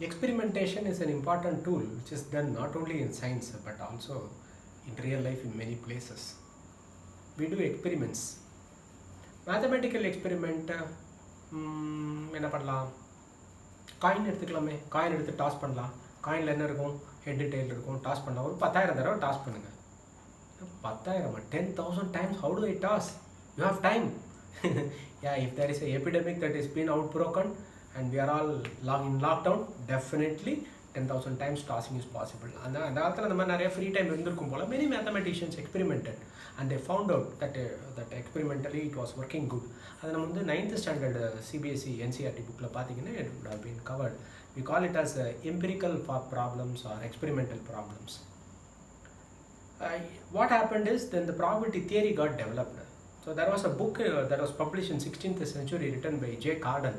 Experimentation is an important tool which is done not only in science but also in real life in many places. We do experiments. Mathematical experiment என்ன பண்ணலாம், coin எடுத்துக்கலாமே, coin எடுத்து toss பண்ணலாம். காயினில் என்ன இருக்கும், head tail இருக்கும். Toss பண்ணலாம், ஒரு 10,000 தடவை டாஸ் பண்ணுங்கள். 10,000 10,000 times, how do I toss? You have time. Yeah, if there is an epidemic that is been outbroken and we are all in lockdown, definitely 10,000 times tossing is possible. And அந்த காலத்தில் அந்த மாதிரி நிறைய free time இருந்திருக்கும் போல் many mathematicians experimented and they found out that experimentally it was working good. அது நம்ம வந்து 9th standard CBSE NCERT bookல பார்த்தீங்கன்னா it would have been covered. We call it as empirical problems or experimental problems. What happened is then the probability theory got developed. So there was a book that was published in 16th century written by J. Cardan,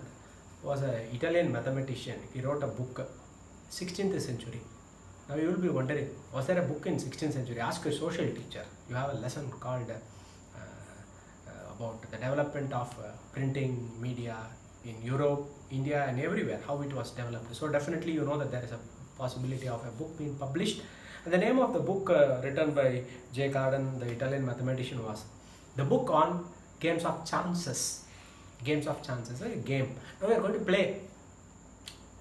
who was an Italian mathematician. He wrote a book 16th century. Now you will be wondering, was there a book in 16th century? Ask a social teacher. You have a lesson called about the development of printing media in Europe, India and everywhere, how it was developed. So definitely you know that there is a possibility of a book being published. And the name of the book written by J. Cardan, the Italian mathematician, was the book on games of chances. Games of chances, a game. Now we are going to play.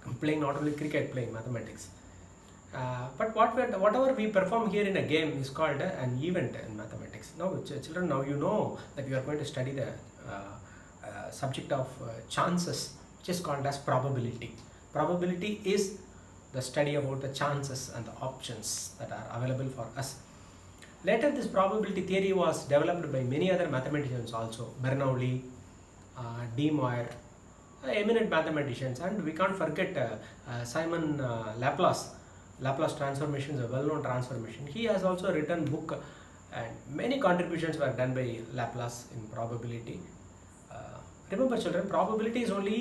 I'm playing not only cricket, playing mathematics. But whatever we perform here in a game is called an event in mathematics. Now children, now you know that you are going to study the subject of chances, which is called as probability. Probability is the study about the chances and the options that are available for us. Later this probability theory was developed by many other mathematicians also. Bernoulli, De Moivre, eminent mathematicians, and we can't forget Simon Laplace. Laplace transformation is a well-known transformation. He has also written book and many contributions were done by Laplace in probability. Remember children, probability is only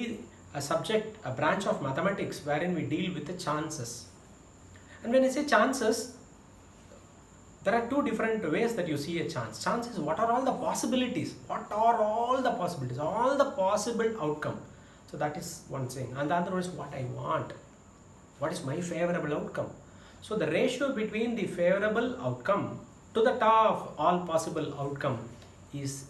a subject, a branch of mathematics wherein we deal with the chances. And when I say chances, there are two different ways that you see a chance. Chance is what are all the possibilities, what are all the possibilities, all the possible outcome. So that is one thing. And the other one is what I want, what is my favorable outcome. So the ratio between the favorable outcome to the top of all possible outcome is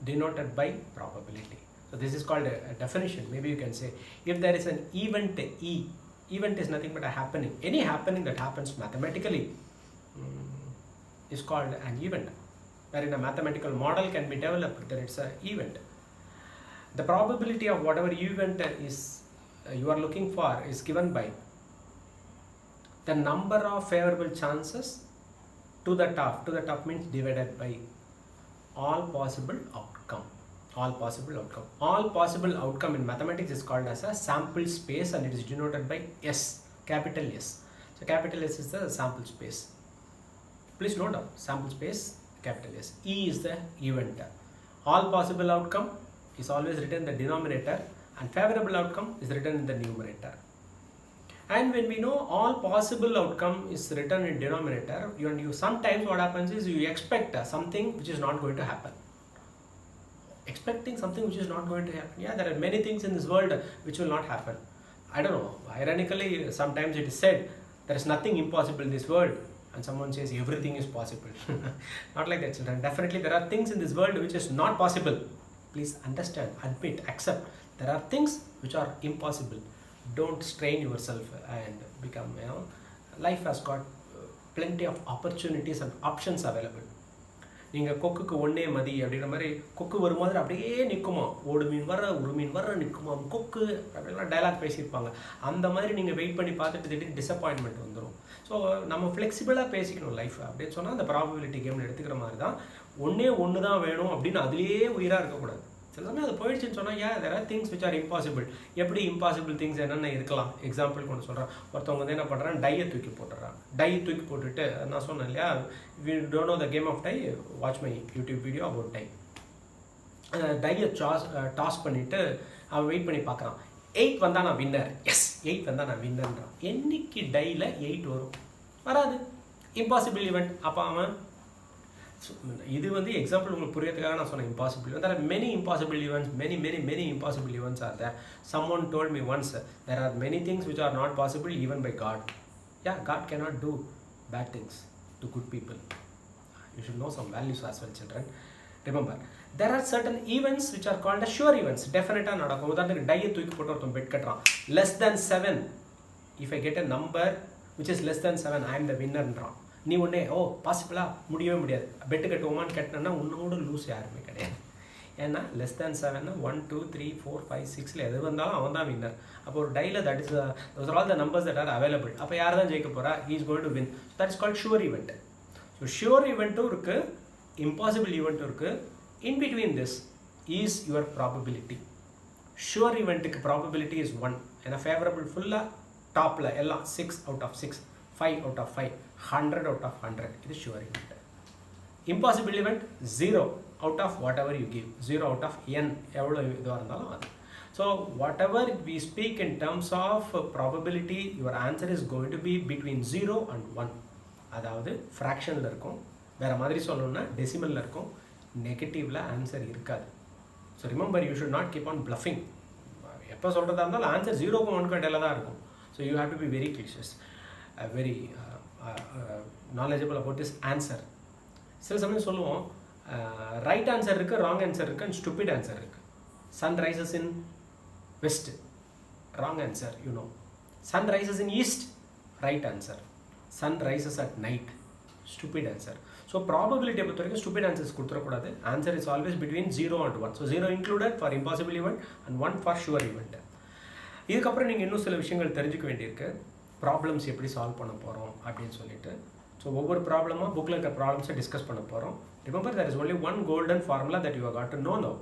denoted by probability. So this is called a definition. Maybe you can say, if there is an event E, event is nothing but a happening. Any happening that happens mathematically is called an event. Wherein a mathematical model can be developed, then it's an event. The probability of whatever event is you are looking for is given by the number of favorable chances to the top. To the top means divided by all possible outcome. All possible outcome. All possible outcome in mathematics is called as a sample space and it is denoted by S, capital S. So capital S is the sample space. Please note down, sample space, capital S. E is the event. All possible outcome is always written in the denominator and favorable outcome is written in the numerator. And when we know all possible outcome is written in denominator, you sometimes what happens is you expect something which is not going to happen. Expecting something which is not going to happen. Yeah, there are many things in this world which will not happen. I don't know, ironically sometimes it is said there is nothing impossible in this world and someone says everything is possible. Not like that children. Definitely there are things in this world which is not possible. Please understand, admit, accept. There are things which are impossible. Don't strain yourself and become, life has got plenty of opportunities and options available. நீங்கள் கொக்குக்கு ஒன்றே மதி அப்படின்ற மாதிரி கொக்கு ஒரு மாதிரி அப்படியே நிற்குமா, ஓடு மீன் வர ஒரு மீன் வர நிற்குமா கொக்கு அப்படிலாம் டைலாக் பேசியிருப்பாங்க. அந்த மாதிரி நீங்கள் வெயிட் பண்ணி பார்த்துட்டு திடீர்னு டிசப்பாயின்மெண்ட் வந்துடும். ஸோ நம்ம ஃப்ளெக்சிபிளாக பேசிக்கணும் லைஃப் அப்படின்னு சொன்னால் அந்த ப்ராபபிலிட்டி கேமில் எடுத்துக்கிற மாதிரி தான். ஒன்று தான் வேணும் அப்படின்னு அதுலேயே உயிராக இருக்கக்கூடாது. சில சமயம் அது போயிடுச்சுன்னு சொன்னால் ஏன் there are things which are impossible. எப்படி இம்பாசிபிள் திங்ஸ் என்னென்ன இருக்கலாம், எக்ஸாம்பிள் கொண்டு சொல்கிறேன். ஒருத்தவங்க வந்து என்ன பண்ணுறான், டையை தூக்கி போட்டுறான். டை தூக்கி போட்டுட்டு நான் சொன்னேன் இல்லையா, if you don't know the game of die, watch my YouTube video about die. டையை டாஸ் பண்ணிவிட்டு அவன் வெயிட் பண்ணி பார்க்குறான். 8 வந்தால் நான் வின்னர், எஸ் 8 வந்தால் நான் வின்னர்ன்றான். என்னைக்கு டையில் 8 வரும், வராது, இம்பாசிபிள் ஈவெண்ட். அப்போ அவன் இது வந்து எக்ஸாம்பிள் உங்களுக்கு புரியறதுக்காக நான் சொன்னேன் impossible. There are many impossible events, many impossible events are there. Someone told me once, there are many things which are not possible even by God. Yeah, God cannot do bad things to good people. You should know some values as well, children. Remember, there are certain events which are called as sure events. Definitely நடக்கும். உதாரணத்துக்கு டையை தூக்கி போட்டு ஒருத்தன் bed கட்டுறான். Less than 7. If I get a number which is less than 7, I am the winner-ன்றான். நீ உடனே பாசிபிளா முடியவே முடியாது பெட்டு கட்டுவோமான்னு கேட்டனா உன்னோட லூஸ் யாருமே கிடையாது. ஏன்னா லெஸ் தேன் 7 1 2 3 4 5 6 எது வந்தாலும் அவன் தான் வின்னர். அப்போ ஒரு டைல that is all the numbers that are available. அப்போ யார் தான் ஜெயிக்க போறா? He is going to win. That is called sure event. So sure ஈவெண்ட்டும் இருக்கு, இம்பாசிபிள் ஈவெண்ட்டும் இருக்கு. In between this is your probability. Sure ஈவெண்ட்டுக்கு ப்ராபபிலிட்டி இஸ் 1. ஏன்னா ஃபேவரபிள் ஃபுல்லாக டாப்பில் எல்லாம் 6 out of 6, 5 out of 5, 100 out of 100. இது sure event. Impossible event 0 out of whatever you give, 0 out of n எவ்வளோ இதுவாக இருந்தாலும் அது. So whatever we speak in terms of probability, your answer is going to be between 0 and 1. அதாவது ஃப்ராக்ஷனில் இருக்கும், வேறு மாதிரி சொல்லணும்னா டெசிமலில் இருக்கும், நெகட்டிவில் ஆன்சர் இருக்காது. So remember, you should not keep on bluffing. எப்போ சொல்கிறதா இருந்தாலும் ஆன்சர் 0க்கும் 1க்கும் இடையில தான் இருக்கும். So you have to be very கிளிஷியஸ், very knowledgeable about this answer. சில சமயம் சொல்லுவோம் ரைட் ஆன்சர் இருக்குது, ராங் ஆன்சர் இருக்குது, அண்ட் ஸ்டூபிட் ஆன்சர் இருக்குது. Sun rises in west, wrong answer, you know. Sun rises in east, right answer. Sun rises at night, stupid answer. So ப்ராபபிலிட்டியை பொறுத்த வரைக்கும் stupid answers கொடுத்துடக்கூடாது. Answer is always between 0 and 1. So 0 included for impossible event and 1 for sure event. இதுக்கப்புறம் நீங்கள் இன்னும் சில விஷயங்கள் தெரிஞ்சுக்க வேண்டியிருக்கு. ப்ராப்ளம்ஸ் எப்படி சால்வ் பண்ண போகிறோம் அப்படின்னு சொல்லிட்டு. ஸோ ஒவ்வொரு ப்ராப்ளமாக புக்கில் இருக்கிற ப்ராப்ளம்ஸை டிஸ்கஸ் பண்ண போகிறோம். Remember, there is only one golden formula that you have got to know now.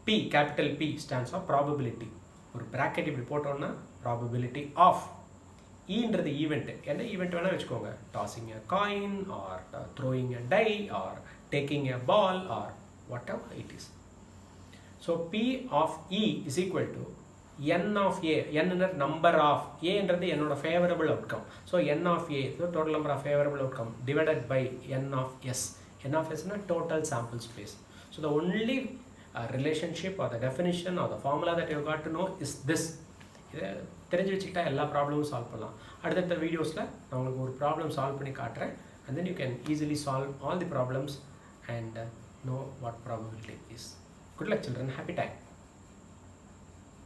P, capital P stands for probability. ஒரு ப்ராக்கெட் இப்படி போட்டோன்னா probability of. ஈன்றது ஈவெண்ட். என்ன ஈவெண்ட் வேணால் வச்சுக்கோங்க. Tossing a coin or throwing a die or taking a ball or whatever it is. So P of E is equal to n of A. n number of A என்றது என்னோட favourable outcome. So n of A, so total number of favorable outcome divided by n of S. n of S is total sample space. So the only relationship or the definition or the formula that you got to know is this. இதை தெரிஞ்சு வச்சுக்கிட்டா எல்லா ப்ராப்ளமும் solve பண்ணலாம். அடுத்தடுத்த வீடியோஸில் நான் உங்களுக்கு ஒரு ப்ராப்ளம் சால்வ் பண்ணி காட்டுறேன். and then you can easily solve all the problems and know what probability is. Good luck children, happy time.